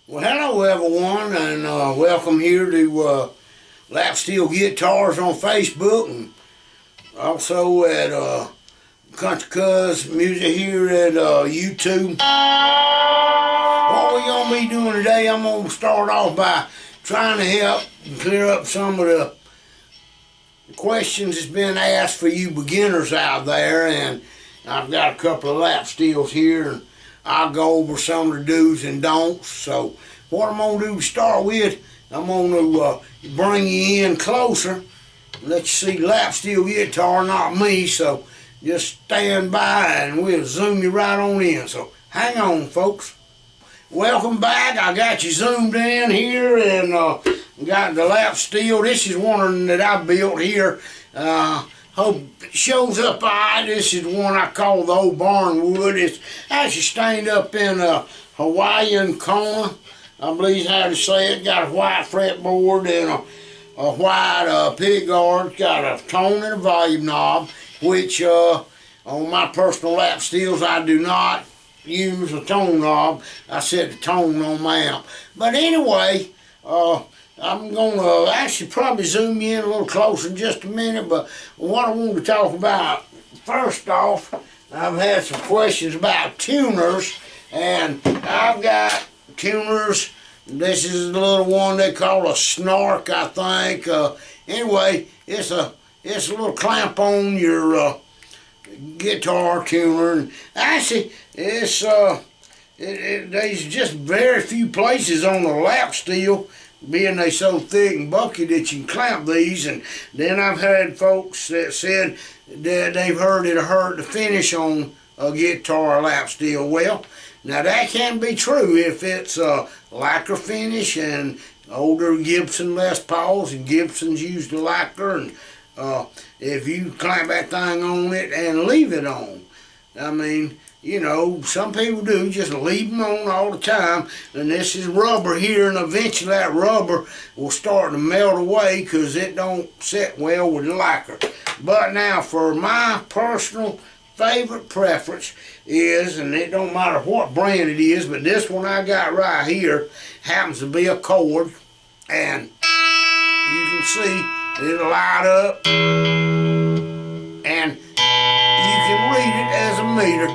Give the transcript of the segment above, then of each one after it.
Well, hello everyone, and welcome here to Lap Steel Guitars on Facebook, and also at Country Cuz Music here at YouTube. What we're going to be doing today, I'm going to start off by trying to help clear up some of the questions that's been asked for you beginners out there, and I've got a couple of lap steels here, and I'll go over some of the do's and don'ts. So what I'm going to do to start with, I'm going to bring you in closer, let you see lap steel guitar, not me. So just stand by and we'll zoom you right on in. So hang on, folks. Welcome back. I got you zoomed in here, and got the lap steel. This is one that I built here. Hope it shows up alright. This is one I call the old barn wood. It's actually stained up in a Hawaiian Kona, I believe is how to say it. Got a white fretboard and a white pick guard. Got a tone and a volume knob, which on my personal lap steels I do not use a tone knob. I set the tone on my amp. But anyway, I'm going to actually probably zoom you in a little closer in just a minute, but what I want to talk about, first off, I've had some questions about tuners, and I've got tuners. This is the little one they call a snark, I think. Anyway, it's a little clamp on your guitar tuner, and actually it's there's just very few places on the lap steel, being they so thick and bulky, that you can clamp these. And then I've had folks that said that they've heard it'll hurt the finish on a guitar lap steel. Well, now that can be true if it's a lacquer finish, and older Gibson Les Pauls and Gibsons use the lacquer, and if you clamp that thing on it and leave it on, I mean, you know, some people do just leave them on all the time, and this is rubber here, and eventually that rubber will start to melt away because it don't set well with the lacquer. But now, for my personal favorite preference is, and it don't matter what brand it is, but this one I got right here happens to be a cord, and you can see it'll light up, and you can read it as a meter.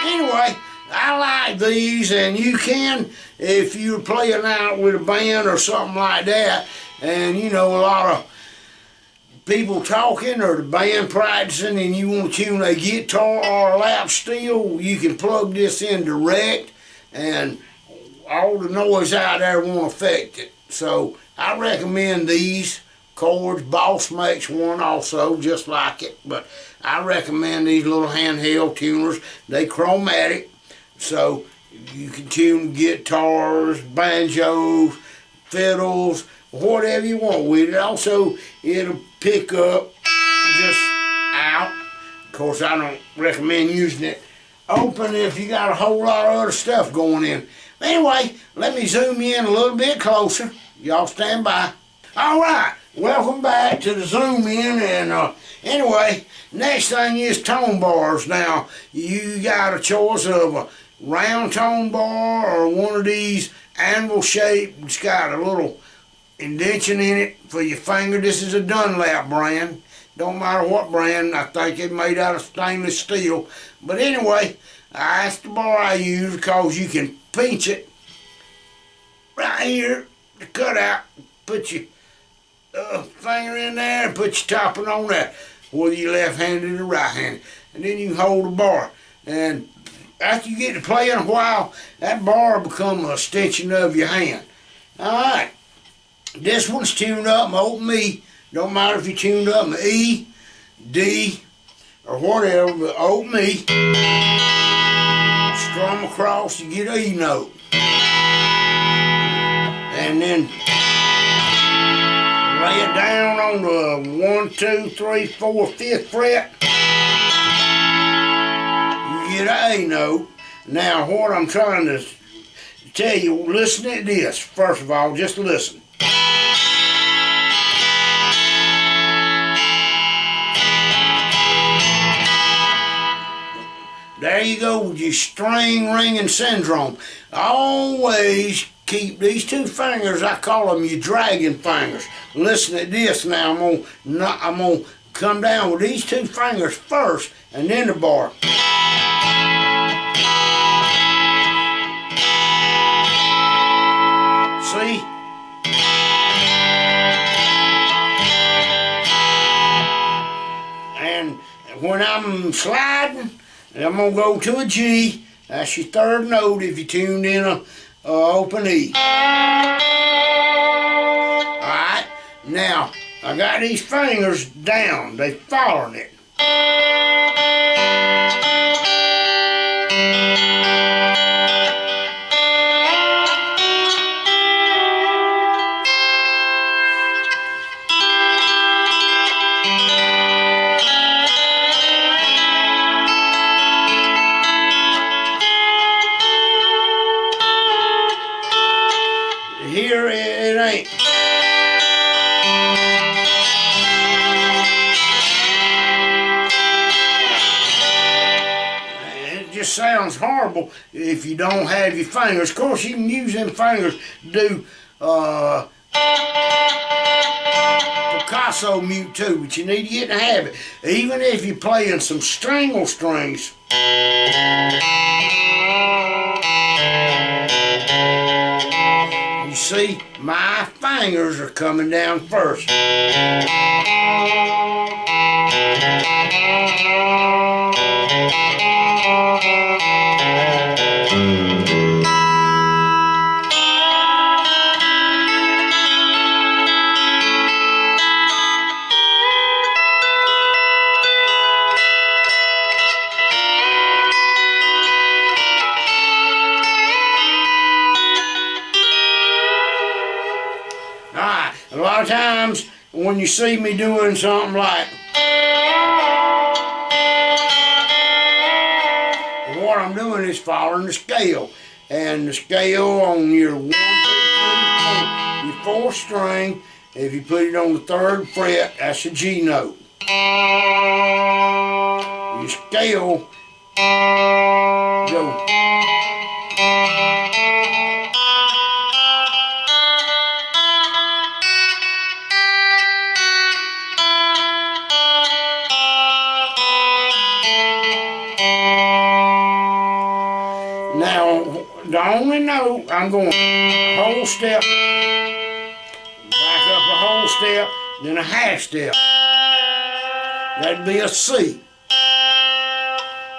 Anyway, I like these, and you can, if you're playing out with a band or something like that, and you know, a lot of people talking or the band practicing, and you want to tune a guitar or a lap steel, you can plug this in direct, and all the noise out there won't affect it. So I recommend these cords. Boss makes one also just like it, but I recommend these little handheld tuners. They chromatic, so you can tune guitars, banjos, fiddles, whatever you want with it. Also, it'll pick up just out. Of course, I don't recommend using it open if you got a whole lot of other stuff going in. Anyway, let me zoom in a little bit closer. Y'all stand by. All right, welcome back to the zoom in. And anyway, next thing is tone bars. Now, you got a choice of a round tone bar or one of these anvil shaped. It's got a little indention in it for your finger. This is a Dunlap brand. Don't matter what brand. I think it's made out of stainless steel. But anyway, that's the bar I use because you can pinch it right here to cut out. Put your finger in there and put your topping on that, whether you're left-handed or right-handed. And then you can hold the bar. And after you get to playing a while, that bar will become an extension of your hand. Alright. This one's tuned up in open E. Don't matter if you tuned up in E, D, or whatever, but open E. Strum across, you get an E note. And then lay it down on the 1, 2, 3, 4, 5th fret. You get an A note. Now, what I'm trying to tell you, listen to this. First of all, just listen. There you go with your string ringing syndrome. Always keep these two fingers, I call them your dragon fingers. Listen to this now, I'm gonna come down with these two fingers first and then the bar. See? And when I'm sliding, I'm going to go to a G. That's your third note if you tuned in a open E. Alright, now I got these fingers down. They following it. Here it ain't. It just sounds horrible if you don't have your fingers. Of course, you can use them fingers to do Picasso mute too, but you need to get in the habit. Even if you're playing some stringle strings. You see, my fingers are coming down first. A lot of times when you see me doing something like what I'm doing is following the scale, and the scale on your 1, 2, 3, 4, your fourth string, if you put it on the 3rd fret, that's a G note. Your scale go. Now, the only note, I'm going a whole step, back up a whole step, then a half step. That'd be a C.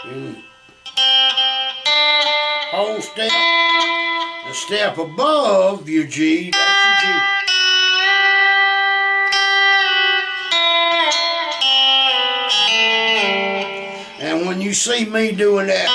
And whole step, a step above your G, that's your G. And when you see me doing that,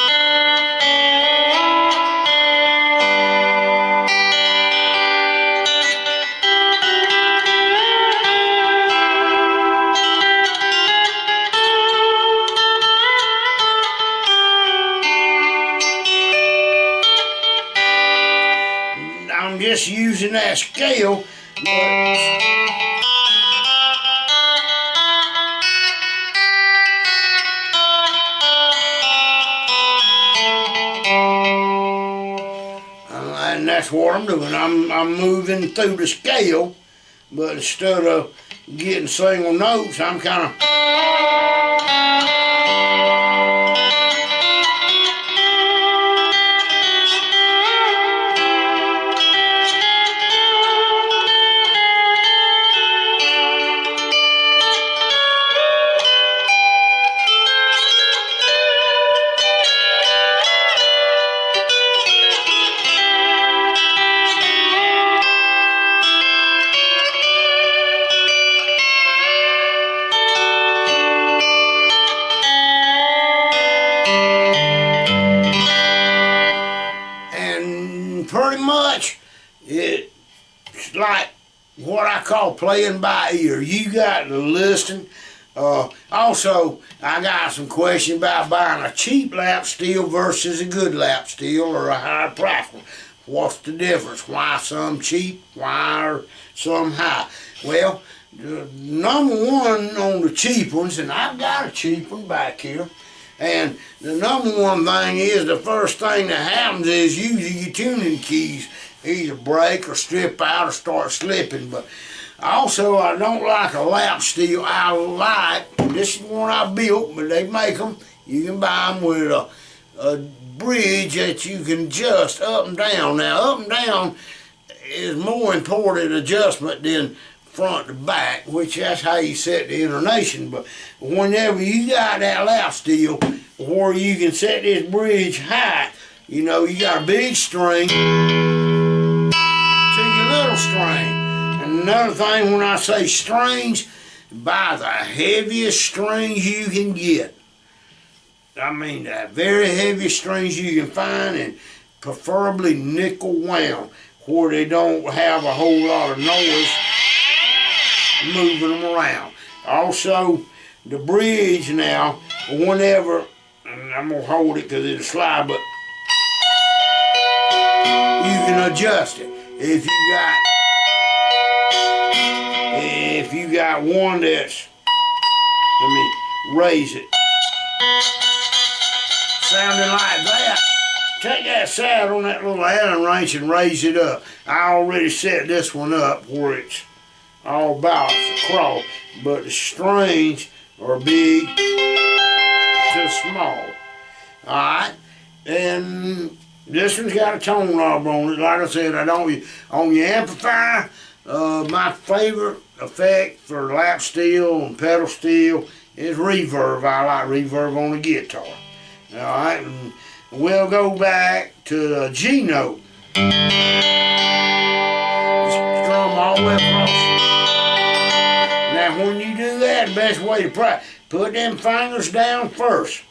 I'm just using that scale, and that's what I'm doing. I'm moving through the scale, but instead of getting single notes, I'm kind of. Pretty much, it's like what I call playing by ear. You got to listen. Also, I got some questions about buying a cheap lap steel versus a good lap steel or a higher price one. What's the difference? Why some cheap? Why are some high? Well, number one on the cheap ones, and I've got a cheap one back here. And the number one thing is, the first thing that happens is usually your tuning keys either break or strip out or start slipping. But also, I don't like a lap steel. I like, this is one I built, but they make them. You can buy them with a bridge that you can adjust up and down. Now, up and down is more important adjustment than front to back, which that's how you set the intonation. But whenever you got that lap steel where you can set this bridge high, you know, you got a big string to your little string. And another thing, when I say strings, buy the heaviest strings you can get. I mean, the very heavy strings you can find, and preferably nickel wound, where they don't have a whole lot of noise moving them around. Also, the bridge now, whenever, and I'm gonna hold it because it'll slide, but you can adjust it. If you got one that's, let me raise it, sounding like that, take that saddle on that little Allen wrench and raise it up. I already set this one up where it's all balanced across, but the strings are big to small. Alright, and this one's got a tone knob on it. Like I said, I don't, on your amplifier, my favorite effect for lap steel and pedal steel is reverb. I like reverb on the guitar. Alright, and we'll go back to the G note. Just strum all the way across. Now when you do that, the best way to practice, put them fingers down first.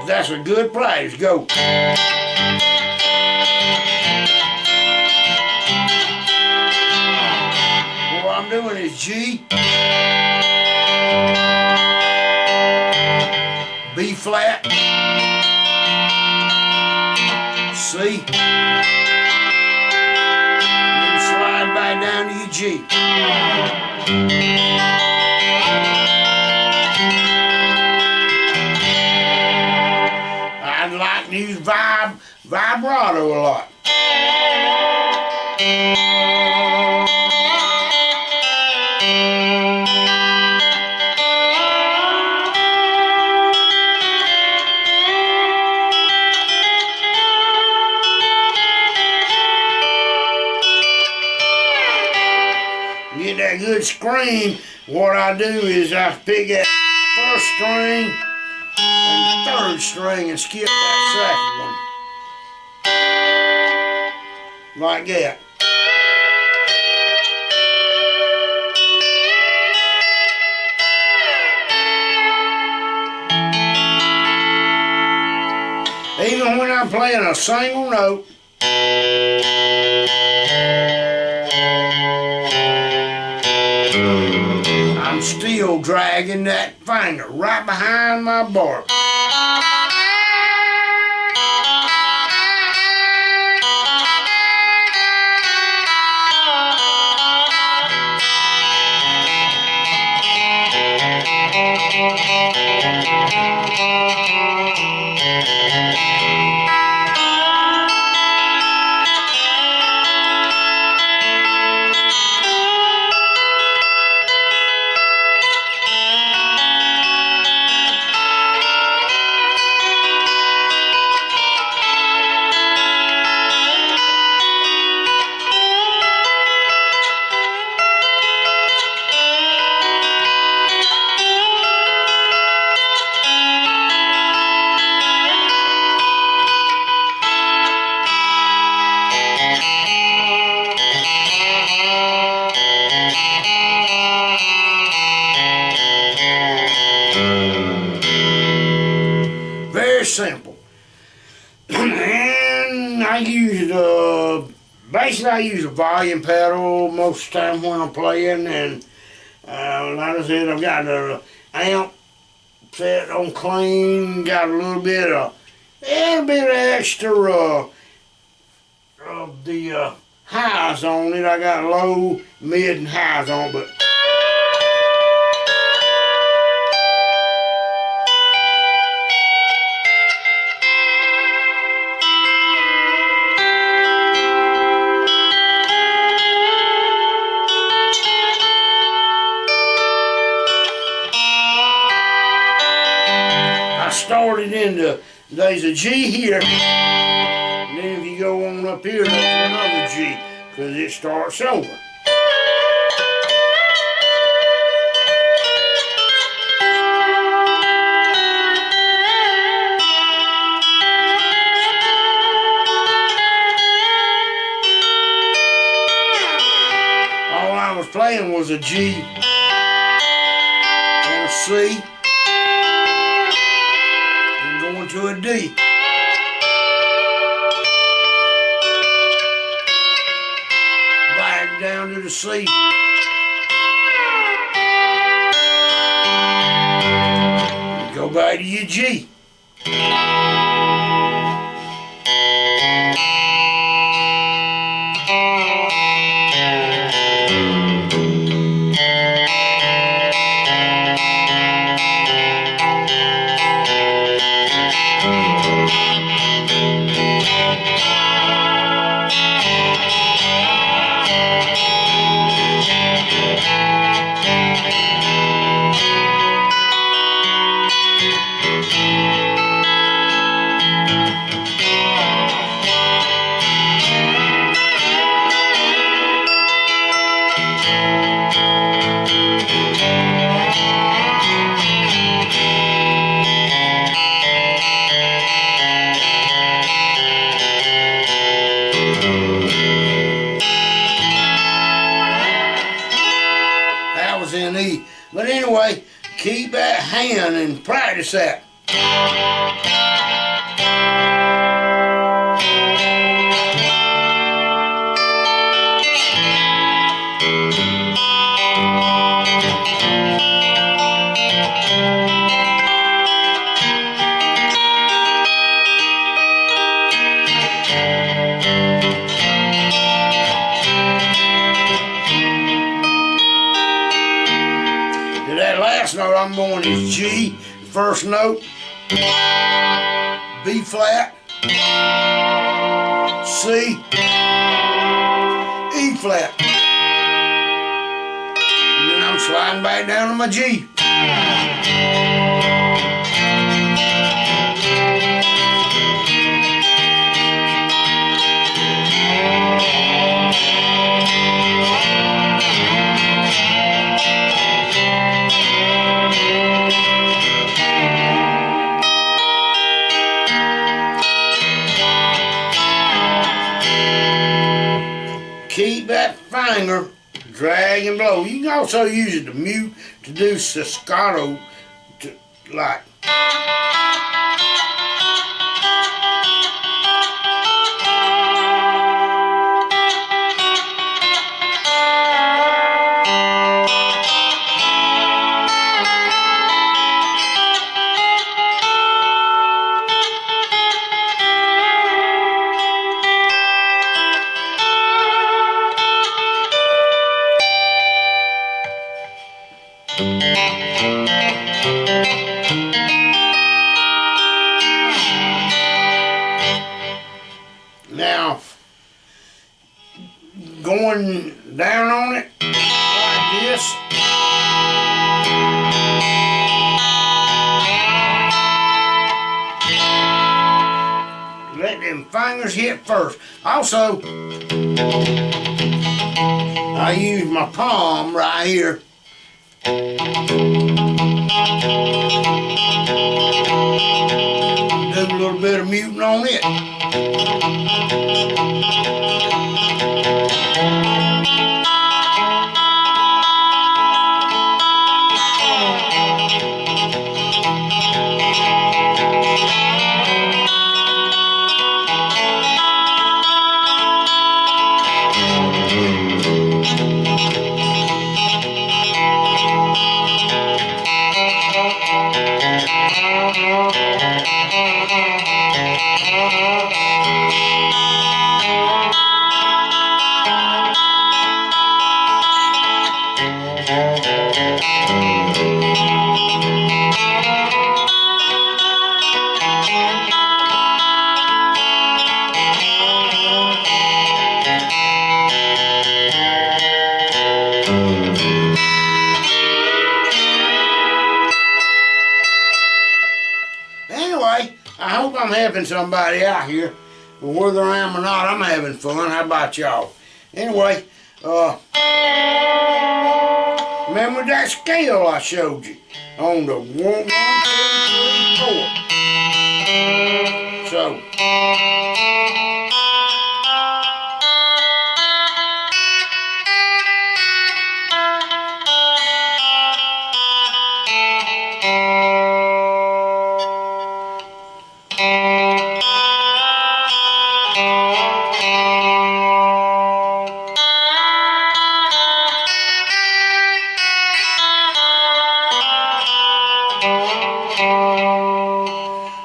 That's a good practice. Go. What I'm doing is G, B flat, C, then slide back down to your G. I'd like to use vibrato a lot. Get that good scream, what I do is I pick that first string and third string and skip that second one. Like that. Even when I'm playing a single note, I'm still dragging that finger right behind my bar. Very simple. And I use basically I use a volume pedal most of the time when I'm playing, and like I said, I've got the amp set on clean, got a little bit of extra of the highs on it. I got low, mid, and highs on it, but I started in there's a G here, and then if you go on up here, there's another G, because it starts over. All I was playing was a G and a C, and going to a D. Back down to the C. Go back to your G. That was in E. But anyway, keep that hand and practice that. That last note I'm going is G, first note, B flat, C, E flat, and then I'm sliding back down to my G. Keep that finger, drag and blow. You can also use it to mute, to do staccato, like. Now, going down on it like this. Let them fingers hit first. Also, I use my palm right here. Do a little bit of muting on it. helping somebody out here. But whether I am or not, I'm having fun. How about y'all? Anyway, remember that scale I showed you on the 1, 1, 2, 3, 4. So.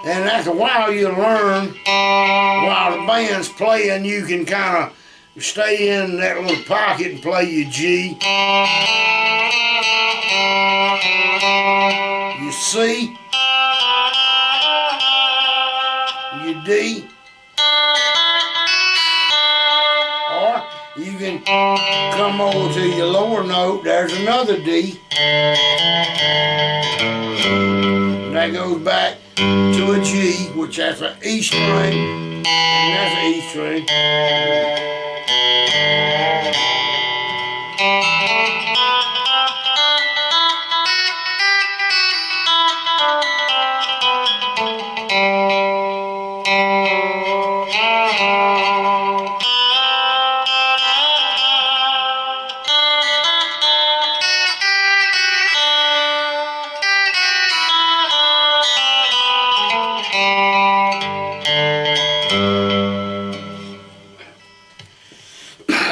And after a while you learn, while the band's playing, you can kind of stay in that little pocket and play your G, your C, your D, or you can come over to your lower note, there's another D. That goes back to a G, which that's an E string, and that's an E string.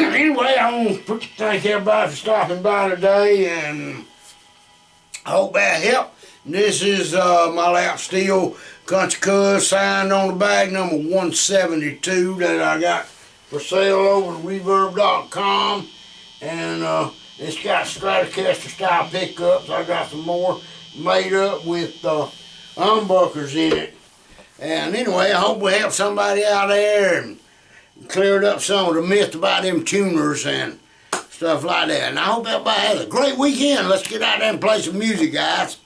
Anyway, I want to thank everybody for stopping by today, and I hope that helped. This is my lap steel Country Cuz, signed on the bag, number 172, that I got for sale over at reverb.com, and it's got Stratocaster style pickups. I got some more made up with humbuckers in it. And anyway, I hope we helped somebody out there and cleared up some of the myth about them tuners and stuff like that. And I hope everybody has a great weekend. Let's get out there and play some music, guys.